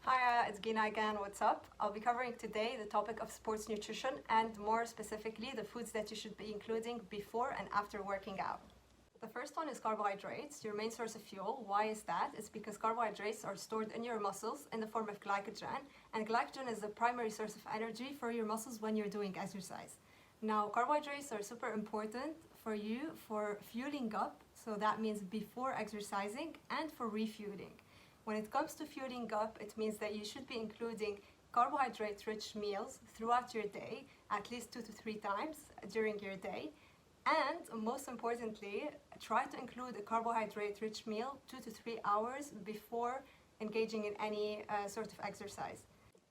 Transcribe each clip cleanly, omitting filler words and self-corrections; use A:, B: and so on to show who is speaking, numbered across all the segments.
A: Hi, it's Guina again. What's up? I'll be covering today the topic of sports nutrition and more specifically the foods that you should be including before and after working out. The first one is carbohydrates, your main source of fuel. Why is that? It's because carbohydrates are stored in your muscles in the form of glycogen, and glycogen is the primary source of energy for your muscles when you're doing exercise. Now, carbohydrates are super important for you for fueling up, so that means before exercising, and for refueling. When it comes to fueling up, it means that you should be including carbohydrate-rich meals throughout your day, at least 2 to 3 times during your day. And most importantly, try to include a carbohydrate-rich meal 2 to 3 hours before engaging in any sort of exercise.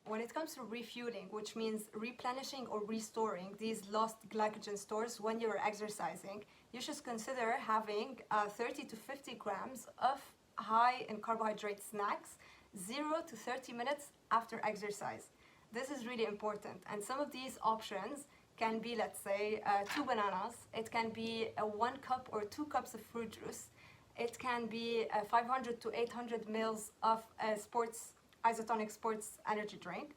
A: When it comes to refueling, which means replenishing or restoring these lost glycogen stores when you're exercising, you should consider having 30 to 50 grams of high in carbohydrate snacks 0 to 30 minutes after exercise. This is really important, and some of these options can be, let's say, 2 bananas, it can be 1 cup or 2 cups of fruit juice, it can be 500 to 800 mils of isotonic sports energy drink,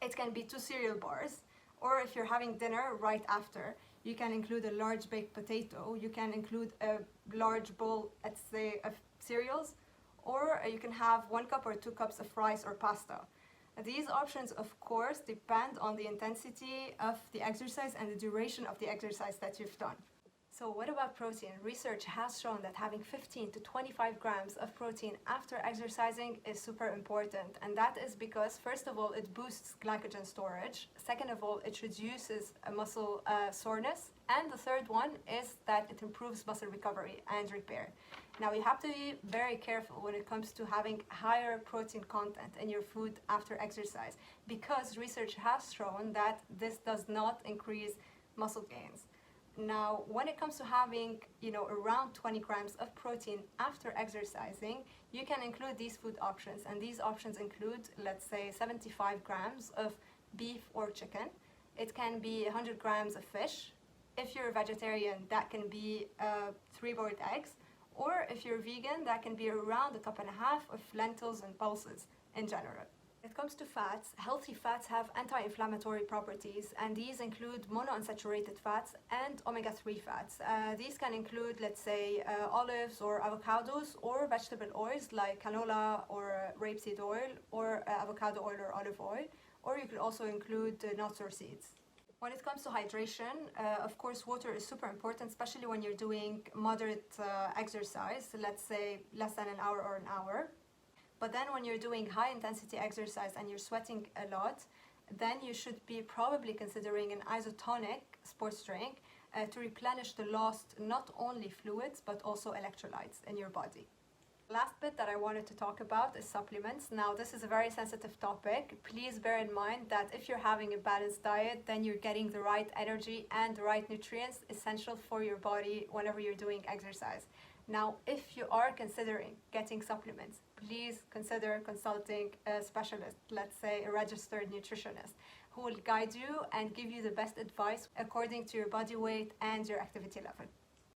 A: it can be 2 cereal bars, or if you're having dinner right after, you can include a large baked potato, you can include a large bowl, let's say, of cereals, or you can have 1 cup or 2 cups of rice or pasta. These options, of course, depend on the intensity of the exercise and the duration of the exercise that you've done. So what about protein? Research has shown that having 15 to 25 grams of protein after exercising is super important, and that is because, first of all, it boosts glycogen storage, second of all, it reduces muscle soreness, and the third one is that it improves muscle recovery and repair. Now, you have to be very careful when it comes to having higher protein content in your food after exercise, because research has shown that this does not increase muscle gains. Now, when it comes to having, around 20 grams of protein after exercising, you can include these food options, and these options include, let's say, 75 grams of beef or chicken. It can be 100 grams of fish. If you're a vegetarian, that can be 3 boiled eggs. Or if you're vegan, that can be around 1.5 cups of lentils and pulses in general. When it comes to fats, healthy fats have anti-inflammatory properties, and these include monounsaturated fats and omega-3 fats. These can include, let's say, olives or avocados, or vegetable oils like canola or rapeseed oil, or avocado oil or olive oil, or you could also include nuts or seeds. When it comes to hydration, of course, water is super important, especially when you're doing moderate exercise, let's say less than an hour or an hour. But then when you're doing high intensity exercise and you're sweating a lot, then you should be probably considering an isotonic sports drink to replenish the lost not only fluids but also electrolytes in your body. Last bit that I wanted to talk about is supplements. Now, this is a very sensitive topic. Please bear in mind that if you're having a balanced diet, then you're getting the right energy and the right nutrients essential for your body whenever you're doing exercise. Now, if you are considering getting supplements, please consider consulting a specialist, let's say a registered nutritionist, who will guide you and give you the best advice according to your body weight and your activity level.